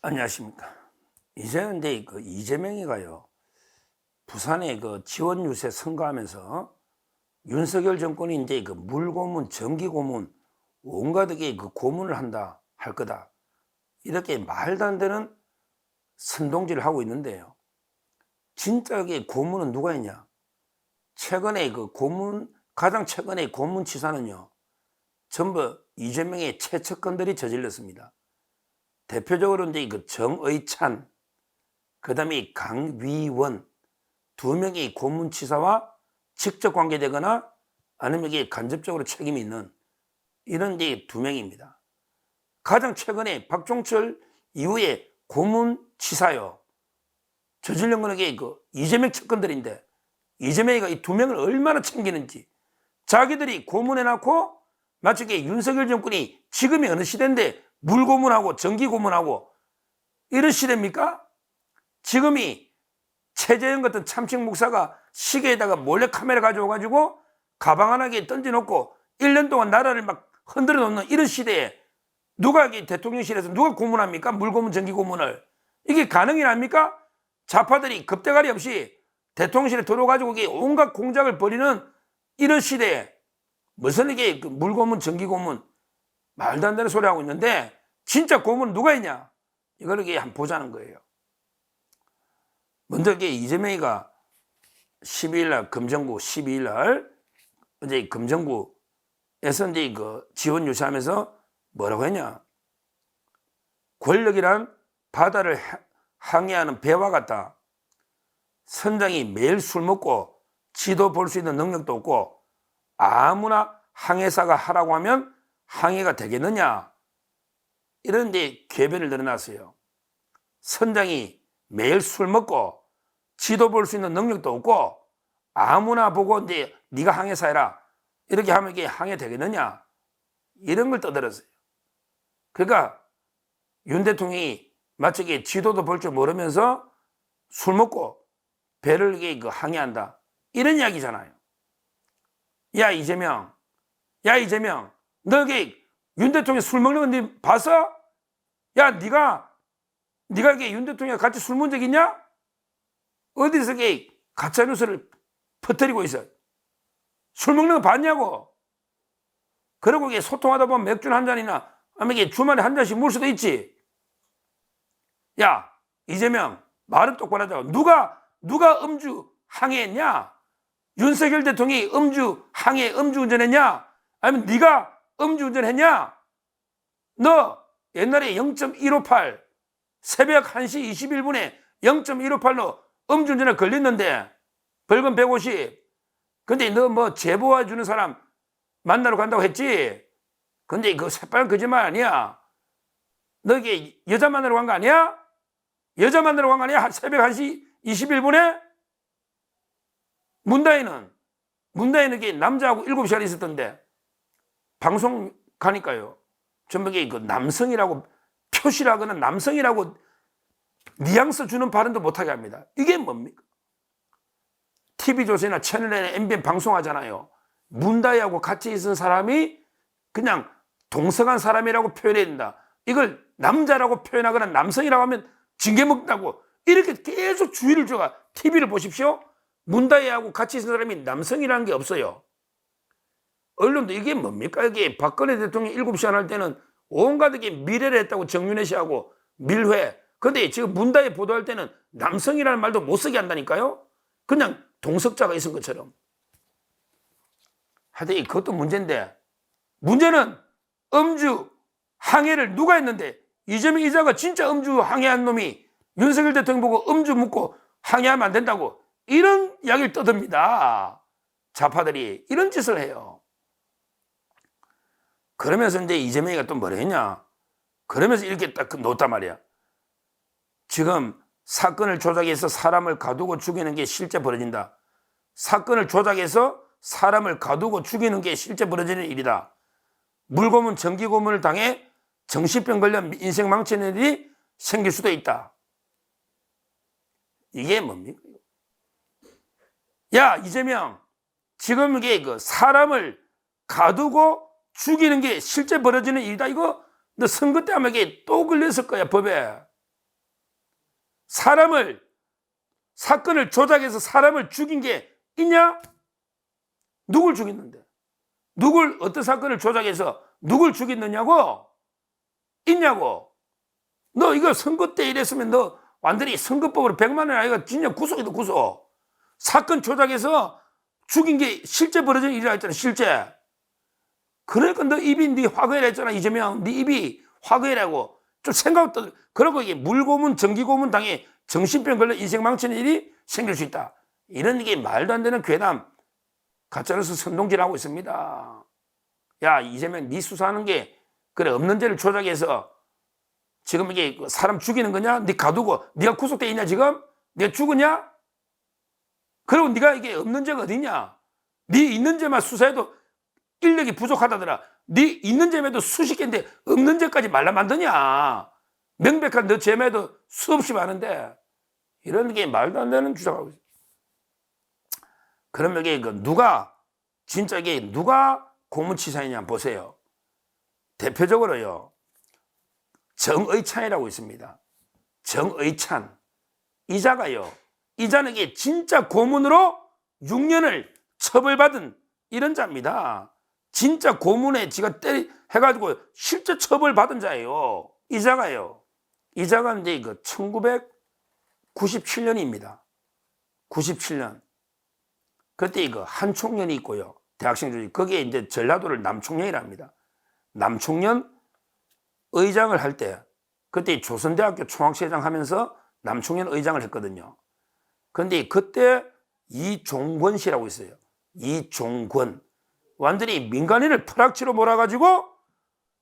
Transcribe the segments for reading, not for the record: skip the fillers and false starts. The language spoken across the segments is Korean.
안녕하십니까. 이제는 이제 이재명이가요, 부산에 지원 유세 선거하면서 윤석열 정권이 이제 물고문, 전기고문, 온갖 고문을 한다, 할 거다. 이렇게 말도 안 되는 선동질을 하고 있는데요. 진짜 고문은 누가 했냐? 최근에 가장 최근에 고문치사는요, 전부 이재명의 최측근들이 저질렀습니다. 대표적으로 이제 정의찬, 그 다음에 강위원, 두 명이 고문치사와 직접 관계되거나 아니면 이게 간접적으로 책임이 있는 이런 이제 두 명입니다. 가장 최근에 박종철 이후에 고문치사요, 저질른 거는 이재명 측근들인데, 이재명이가 이 두 명을 얼마나 챙기는지, 자기들이 고문해놓고 마치 윤석열 정권이 지금이 어느 시대인데 물고문하고 전기고문하고 이런 시대입니까? 지금이 최재형 같은 참칭 목사가 시계에다가 몰래 카메라 가져와가지고 가방 하나에 던져놓고 1년 동안 나라를 막 흔들어 놓는 이런 시대에 누가 대통령실에서 누가 고문합니까? 물고문, 전기고문을. 이게 가능이랍니까? 좌파들이 겁대가리 없이 대통령실에 들어가지고 온갖 공작을 벌이는 이런 시대에 무슨 물고문, 전기고문, 말도 안 되는 소리 하고 있는데, 진짜 고문은 누가 했냐? 이걸 한번 보자는 거예요. 먼저 이재명이가 12일날 금정구 12일날 이제 금정구에서 이제 지원 유세하면서 뭐라고 했냐? 권력이란 바다를 항해하는 배와 같다. 선장이 매일 술 먹고 지도 볼 수 있는 능력도 없고 아무나 항해사가 하라고 하면 항해가 되겠느냐? 이런 이제 궤변을 늘어놨어요. 선장이 매일 술 먹고 지도 볼 수 있는 능력도 없고 아무나 보고 이제 네가 항해사 해라, 이렇게 하면 이게 항해 되겠느냐? 이런 걸 떠들었어요. 그러니까 윤 대통령이 마치 지도도 볼 줄 모르면서 술 먹고 배를 항해한다, 이런 이야기잖아요. 야 이재명, 너 윤 대통령 술 먹는 거 니 봤어? 야 네가 윤 대통령 같이 술 먹은 적 있냐? 어디서 가짜 뉴스를 퍼뜨리고 있어? 술 먹는 거 봤냐고? 그리고 소통하다 보면 맥주 한 잔이나 아니면 주말에 한 잔씩 물 수도 있지. 야 이재명, 말은 똑바로 하자고. 누가 음주 항해했냐? 윤석열 대통령이 음주 항해, 음주운전했냐? 아니면 네가 음주운전했냐? 너 옛날에 0.158 새벽 1시 21분에 0.158로 음주운전에 걸렸는데 벌금 150. 근데 너 뭐 제보해 주는 사람 만나러 간다고 했지? 근데 그거 새빨간 거짓말 아니야? 너 여자 만나러 간 거 아니야? 여자 만나러 간 거 아니야? 새벽 1시 21분에? 문다희는 남자하고 7시간 있었던데 방송 가니까요, 전부 남성이라고 표시를 하거나 남성이라고 뉘앙스 주는 발언도 못하게 합니다. 이게 뭡니까? TV조선이나 채널A, MBN 방송하잖아요. 문다희하고 같이 있은 사람이 그냥 동성한 사람이라고 표현해야 된다. 이걸 남자라고 표현하거나 남성이라고 하면 징계 먹다고 이렇게 계속 주의를 줘가. TV를 보십시오. 문다희하고 같이 있는 사람이 남성이라는 게 없어요. 언론도 이게 뭡니까? 이게 박근혜 대통령 7시간 할 때는 온갖 미래를 했다고 정윤회 씨하고 밀회. 근데 지금 문다희 보도할 때는 남성이라는 말도 못 쓰게 한다니까요? 그냥 동석자가 있은 것처럼. 하여튼 그것도 문제인데, 문제는 음주 항해를 누가 했는데, 이재명 이자가 진짜 음주 항해한 놈이 윤석열 대통령 보고 음주 묻고 항해하면 안 된다고 이런 이야기를 떠듭니다. 좌파들이 이런 짓을 해요. 그러면서 이제 이재명이가 또 뭐라 했냐? 그러면서 이렇게 딱 놓았단 말이야. 지금 사건을 조작해서 사람을 가두고 죽이는 게 실제 벌어진다. 사건을 조작해서 사람을 가두고 죽이는 게 실제 벌어지는 일이다. 물고문, 전기고문을 당해 정신병 걸려 인생 망치는 일이 생길 수도 있다. 이게 뭡니까? 야 이재명, 지금 이게 사람을 가두고 죽이는 게 실제 벌어지는 일이다. 이거 너 선거 때 하면 이게 또 걸렸을 거야, 법에. 사건을 조작해서 사람을 죽인 게 있냐? 누굴 죽였는데? 어떤 사건을 조작해서 누굴 죽였느냐고? 있냐고? 너 이거 선거 때 이랬으면 너 완전히 선거법으로 100만 원 아이가 진짜 구속이다, 구속. 사건 조작해서 죽인 게 실제 벌어진 일이라 했잖아, 실제. 그러니까 너 입이 네 화거해라 했잖아, 이재명. 네 입이 화거해라고. 좀 생각도, 그러고 이게 물고문, 전기고문 당해 정신병 걸려 인생 망치는 일이 생길 수 있다. 이런 게 말도 안 되는 괴담, 가짜뉴스 선동질하고 있습니다. 야, 이재명, 네 수사하는 게, 그래, 없는 죄를 조작해서 지금 이게 사람 죽이는 거냐? 네 가두고, 네가 구속돼 있냐, 지금? 네가 죽었냐? 그리고 네가 이게 없는 죄가 어디냐? 네 있는 죄만 수사해도 인력이 부족하다더라. 네 있는 죄에도 수십 개인데 없는 죄까지 말라 만드냐? 명백한 너 죄에도 수없이 많은데 이런 게 말도 안 되는 주장하고 있어요. 그러면 이게 진짜 이게 누가 고문치사이냐 보세요. 대표적으로요, 정의찬이라고 있습니다. 정의찬. 이자는 이게 진짜 고문으로 6년을 처벌받은 이런 자입니다. 진짜 고문에 지가 해가지고 실제 처벌받은 자예요. 이자가 이제 1997년입니다. 97년. 그때 한 총련이 있고요. 대학생 중에 거기에 이제 전라도를 남총련이랍니다. 남총련 의장을 할 때 그때 조선대학교 총학회장 하면서 남총련 의장을 했거든요. 그런데 그때 이종권 씨라고 있어요. 이종권. 완전히 민간인을 프락치로 몰아가지고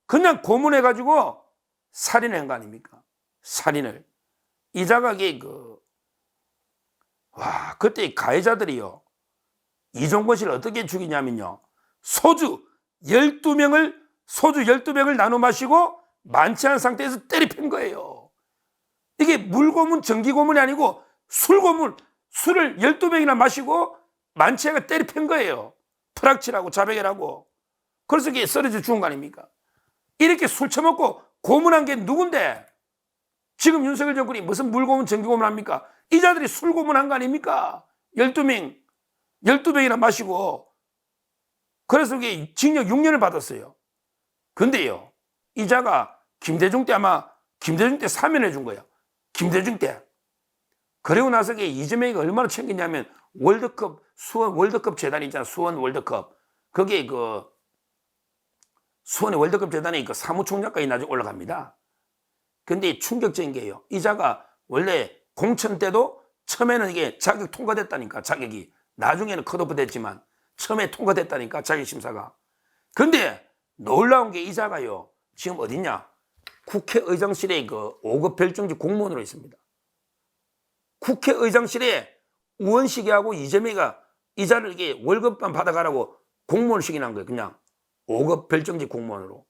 그냥 고문해가지고 살인한 거 아닙니까? 살인을. 이자가 그때 가해자들이요, 이종권 씨를 어떻게 죽이냐면요, 소주 12병을 나눠 마시고 만취한 상태에서 때려 핀 거예요. 이게 물고문, 전기고문이 아니고 술고문, 술을 12병이나 마시고 만취해가 때려 핀 거예요. 프락치라고 자백이라고. 그래서 이게 쓰러져 죽은 거 아닙니까? 이렇게 술 처먹고 고문한 게 누군데? 지금 윤석열 정권이 무슨 물고문, 전기고문 합니까? 이 자들이 술 고문한 거 아닙니까? 12병이나 마시고. 그래서 이게 징역 6년을 받았어요. 근데요, 이자가 김대중 때 사면해 준 거예요. 김대중 때. 그리고 나서 이재명이 얼마나 챙겼냐면 수원 월드컵 재단이 있잖아. 수원 월드컵. 거기에 수원의 월드컵 재단에 사무총장까지 나중에 올라갑니다. 근데 충격적인 게요, 이자가 원래 공천 때도 처음에는 이게 자격 통과됐다니까, 자격이. 나중에는 컷오프 됐지만 처음에 통과됐다니까, 자격 심사가. 근데 놀라운 게 이자가요, 지금 어딨냐? 국회의장실에 5급 별정직 공무원으로 있습니다. 국회의장실에 우원식이하고 이재명이 이자를 이게 월급만 받아가라고 공무원 시키는 거예요. 그냥 5급 별정직 공무원으로.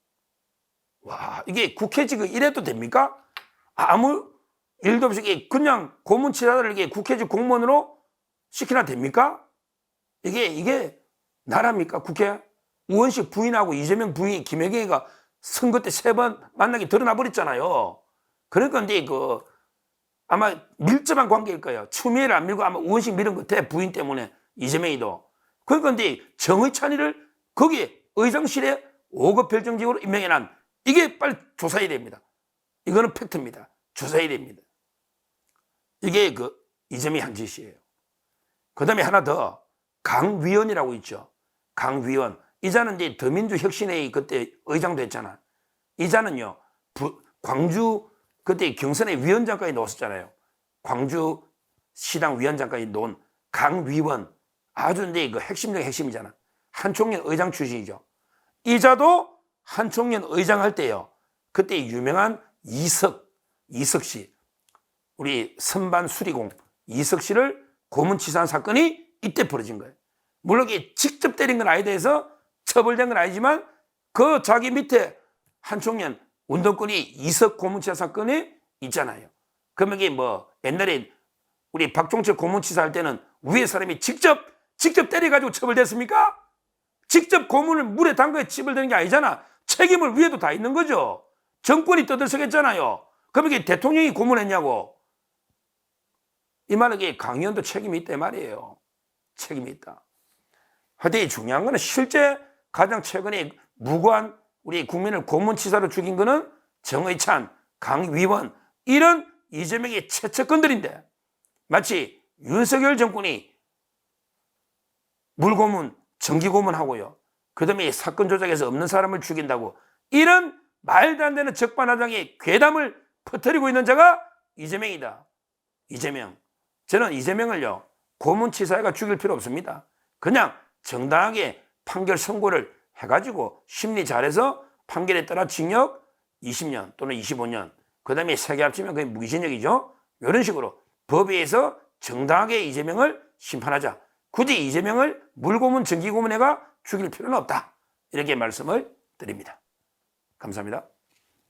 와, 이게 국회직을 이래도 됩니까? 아무 일도 없이 그냥 고문치사들을 이게 국회직 공무원으로 시키나 됩니까? 이게 나라입니까? 국회? 우원식 부인하고 이재명 부인 김혜경이가 선거 때 3번 만나게 드러나 버렸잖아요. 그러니까 이제 아마 밀접한 관계일 거예요. 추미애를 안 밀고 아마 우원식 밀은 것 같아, 부인 때문에. 이재명이도. 그러니까 이제 정의찬이를 거기 의장실에 5급 별정직으로 임명해난, 이게 빨리 조사해야 됩니다. 이거는 팩트입니다. 조사해야 됩니다. 이게 이재명이 한 짓이에요. 그 다음에 하나 더, 강위원이라고 있죠. 강위원. 이자는 이제 더민주혁신회의 그때 의장도 했잖아. 이자는요, 광주 그때 경선의 위원장까지 넣었었잖아요. 광주시당 위원장까지 놓은 강위원. 아주 이제 핵심 중 핵심이잖아. 한총련 의장 출신이죠. 이자도 한총련 의장 할 때요, 그때 유명한 이석 씨, 우리 선반 수리공 이석 씨를 고문치사한 사건이 이때 벌어진 거예요. 물론 이게 직접 때린 건 아니다 해서 처벌된 건 아니지만 그 자기 밑에 한총련 운동권이 이석 고문치사 사건이 있잖아요. 그러면 이게 옛날에 우리 박종철 고문치사 할 때는 위에 사람이 직접 때려가지고 처벌됐습니까? 직접 고문을 물에 담가서 처벌되는 게 아니잖아. 책임을 위에도 다 있는 거죠. 정권이 떠들썩했잖아요. 그럼 이게 대통령이 고문했냐고. 이 말은 강의원도 책임이 있다 말이에요. 책임이 있다. 하여튼 중요한 거는 실제 가장 최근에 무고한 우리 국민을 고문치사로 죽인 거는 정의찬, 강위원 이런 이재명의 최측근들인데 마치 윤석열 정권이 물고문, 정기고문하고요. 그 다음에 사건 조작에서 없는 사람을 죽인다고 이런 말도 안 되는 적반하장의 괴담을 퍼뜨리고 있는 자가 이재명이다. 이재명. 저는 이재명을요. 고문치사가 죽일 필요 없습니다. 그냥 정당하게 판결 선고를 해가지고 심리 잘해서 판결에 따라 징역 20년 또는 25년 그 다음에 3개 합치면 그게 무기징역이죠. 이런 식으로 법에 의해서 정당하게 이재명을 심판하자. 굳이 이재명을 물고문, 정기고문해가 죽일 필요는 없다. 이렇게 말씀을 드립니다. 감사합니다.